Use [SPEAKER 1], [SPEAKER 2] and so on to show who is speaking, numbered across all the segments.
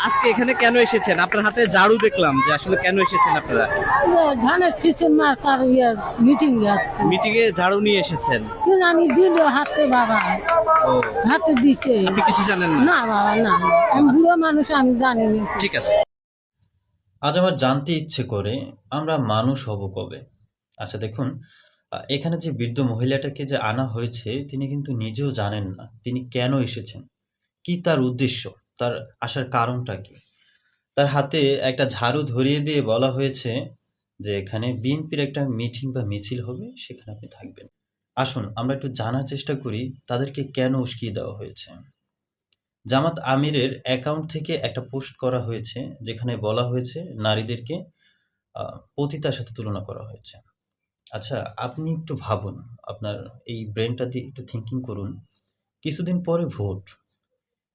[SPEAKER 1] আজকে এখানে কেন এসেছেন? আপনার হাতে ঝাড়ু দেখলাম, যে আসলে কেন এসেছেন আপনারা?
[SPEAKER 2] ধানের শীষের মার্কার মিটিং যাচ্ছে,
[SPEAKER 1] মিটিং এ ঝাড়ু নিয়ে এসেছেন?
[SPEAKER 2] কি জানি দিল হাতে বাবা,
[SPEAKER 1] ও,
[SPEAKER 2] হাতে দিছে।
[SPEAKER 1] আপনি কিছু জানেন না?
[SPEAKER 2] না বাবা না, আমি বুড়ো মানুষ, আমি জানি না।
[SPEAKER 1] ঠিক আছে।
[SPEAKER 3] আজ আমার জানতে ইচ্ছে করে আমরা মানুষ হব কবে? আচ্ছা দেখুন, এখানে যে বৃদ্ধ মহিলাটাকে যে আনা হয়েছে তিনি কিন্তু নিজেও জানেন না তিনি কেন এসেছেন? কি তার উদ্দেশ্য? তার আসার কারণটা কি? তার হাতে একটা ঝাড়ু ধরিয়ে দিয়ে বলা হয়েছে যে এখানে বিএনপির একটা মিটিং বা মিছিল হবে, সেখানে আপনি থাকবেন। আসুন আমরা একটু জানার চেষ্টা করি তাদেরকে কেন উস্কিয়ে দেওয়া হয়েছে। জামাত আমিরের অ্যাকাউন্ট থেকে একটা পোস্ট করা হয়েছে যেখানে বলা হয়েছে নারীদেরকে পতিতার সাথে তুলনা করা হয়েছে। আচ্ছা, আপনি একটু ভাবুন, আপনার এই ব্রেইনটা দিয়ে একটু থিংকিং করুন। কিছুদিন পরে ভোট।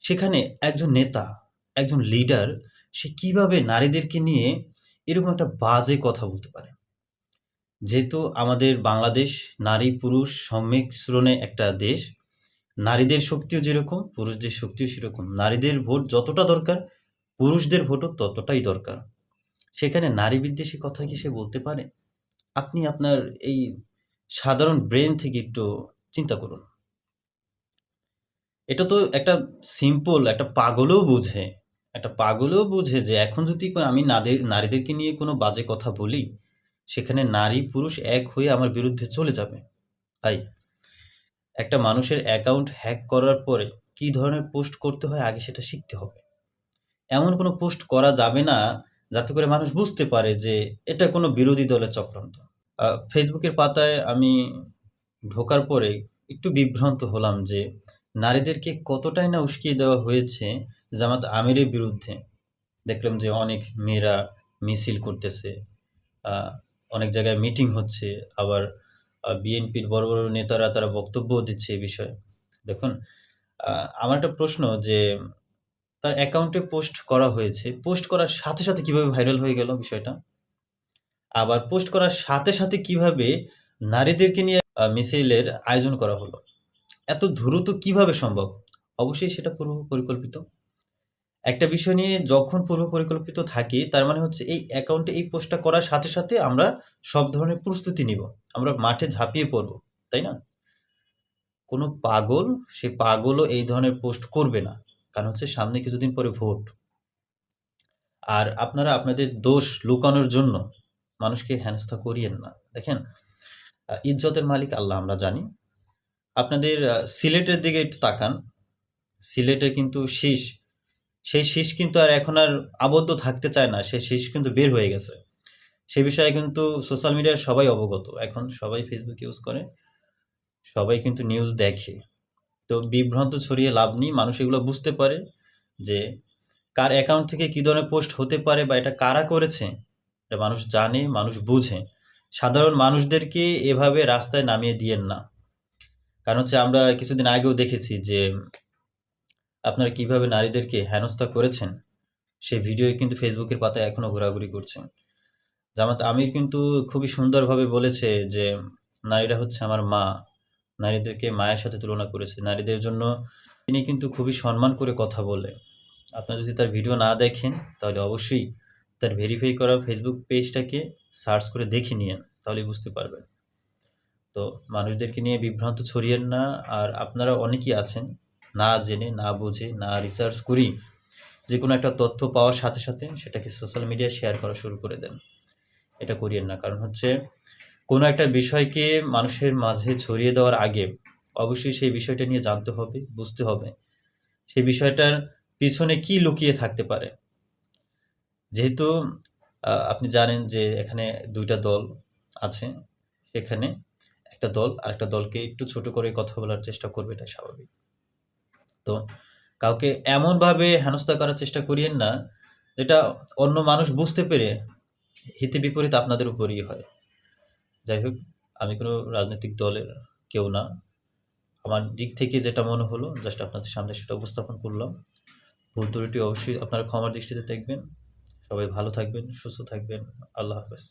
[SPEAKER 3] সেখানে একজন নেতা, একজন লিডার সে কিভাবে নারীদেরকে নিয়ে এরকম একটা বাজে কথা বলতে পারে? যেহেতু আমাদের বাংলাদেশ নারী-পুরুষ সম্মিশ্রণে একটা দেশ, নারীদের শক্তিও যেরকম, পুরুষদের শক্তিও সেরকম। নারীদের ভোট যতটা দরকার, পুরুষদের ভোটও ততটাই দরকার। সেখানে নারী বিদ্বেষী কথা কি সে বলতে পারে? আপনি আপনার এই সাধারণ ব্রেন থেকে একটু চিন্তা করুন। এটা তো একটা সিম্পল একটা পাগলও বুঝে। একটা পাগলও বুঝে যে এখন যদি আমি নারীদেরকে নিয়ে কোনো বাজে কথা বলি, সেখানে নারী পুরুষ এক হয়ে আমার বিরুদ্ধে চলে যাবে। তাই একটা মানুষের অ্যাকাউন্ট হ্যাক করার পরে কি ধরনের পোস্ট করতে হয় আগে সেটা শিখতে হবে। এমন কোনো পোস্ট করা যাবে না যাতে করে মানুষ বুঝতে পারে যে এটা কোনো বিরোধী দলের চক্রান্ত। ফেসবুকের পাতায় আমি ঢোকার পরে একটু বিভ্রান্ত হলাম যে নারীদেরকে কতটাই না উস্কিয়ে দেওয়া হয়েছে জামাত আমিরের বিরুদ্ধে। দেখলাম যে অনেক মেয়েরা মিছিল করতেছে, অনেক জায়গায় মিটিং হচ্ছে, আবার বিএনপির বড় বড় নেতারা তারা বক্তব্যও দিচ্ছে এই বিষয়ে। দেখুন, আমার একটা প্রশ্ন যে তার অ্যাকাউন্টে পোস্ট করা হয়েছে, পোস্ট করার সাথে সাথে কিভাবে ভাইরাল হয়ে গেল বিষয়টা? আবার পোস্ট করার সাথে সাথে কিভাবে নারীদেরকে নিয়ে মিছিলের আয়োজন করা হলো? এত দ্রুত কিভাবে সম্ভব? অবশ্যই সেটা পূর্ব পরিকল্পিত। একটা বিষয় নিয়ে যখন পূর্ব পরিকল্পিত থাকি তার মানে হচ্ছে এই অ্যাকাউন্টে এই পোস্টটা করার সাথে সাথে আমরা সব ধরনের প্রস্তুতি নিব। আমরা মাঠে ঝাঁপিয়ে পড়ব। তাই না? কোনো পাগল, সে পাগলও এই ধরনের পোস্ট করবে না। কারণ হচ্ছে সামনে কিছুদিন পরে ভোট। আর আপনারা আপনাদের দোষ লুকানোর জন্য মানুষকে হেনস্থা করিয়েন না। দেখেন, ইজ্জতের মালিক আল্লাহ আমরা জানি। আপনাদের সিলেটের দিকে একটু তাকান। সিলেটের কিন্তু শীষ, সেই শীষ কিন্তু আর এখন আর আবদ্ধ থাকতে চায় না। সেই শীষ কিন্তু বের হয়ে গেছে। সে বিষয়ে কিন্তু সোশ্যাল মিডিয়ায় সবাই অবগত। এখন সবাই ফেসবুক ইউজ করে। সবাই কিন্তু নিউজ দেখে। তো বিভ্রান্ত ছড়িয়ে লাভ নেই। মানুষ এগুলো বুঝতে পারে যে কার অ্যাকাউন্ট থেকে কি ধরনের পোস্ট হতে পারে বা এটা কারা করেছে, এটা মানুষ জানে, মানুষ বুঝে। সাধারণ মানুষদেরকে এভাবে রাস্তায় নামিয়ে দিয়েন না। কারণ হচ্ছে আমরা কিছুদিন আগেও দেখেছি যে আপনারা কিভাবে নারীদেরকে হেনস্থা করেছেন, সেই ভিডিও কিন্তু ফেসবুকের পাতায় এখনো ঘোরাঘুরি করছে। জামাত আমির কিন্তু খুবই সুন্দরভাবে বলেছে যে নারীরা হচ্ছে আমার মা। নারীদেরকে মায়ের সাথে তুলনা করেছে। নারীদের জন্য তিনি কিন্তু খুবই সম্মান করে কথা বলে। আপনারা যদি তার ভিডিও না দেখেন তাহলে অবশ্যই তার ভেরিফাই করা ফেসবুক পেজটাকে সার্চ করে দেখে নিয়েন, তাহলেই বুঝতে পারবেন। তো মানুষদেরকে নিয়ে বিভ্রান্ত ছড়িয়েন না। আর আপনারা অনেকেই আছেন না জেনে, না বুঝে, না রিসার্চ করেই যেকোনো একটা তথ্য পাওয়ার সাথে সাথে সেটাকে সোশ্যাল মিডিয়ায় শেয়ার করা শুরু করে দেন। এটা করিয়েন না। কারণ হচ্ছে কোনো একটা বিষয়কে মানুষের মাঝে ছড়িয়ে দেওয়ার আগে অবশ্যই সেই বিষয়টা নিয়ে জানতে হবে, বুঝতে হবে। সেই বিষয়টার পিছনে কি লুকিয়ে থাকতে পারে। যেহেতু আপনি জানেন যে এখানে ২ টা দল আছে। সেখানে একটা দল আরেকটা দলকে একটু ছোট করে কথা বলার চেষ্টা করবে, এটাই স্বাভাবিক। তো কাউকে এমনভাবে হেনস্থা করার চেষ্টা করিয়েন না, যেটা অন্য মানুষ বুঝতে পেরে হিতে বিপরীত আপনাদের উপরই হয়। যাই হোক, আমি কোনো রাজনৈতিক দলের কেউ না। আমার দিক থেকে যেটা মনে হলো জাস্ট আপনাদের সামনে সেটা উপস্থাপন করলাম। ভুল ত্রুটি অবশ্যই আপনারা ক্ষমার দৃষ্টিতে দেখবেন। সবাই ভালো থাকবেন, সুস্থ থাকবেন। আল্লাহ হাফেজ।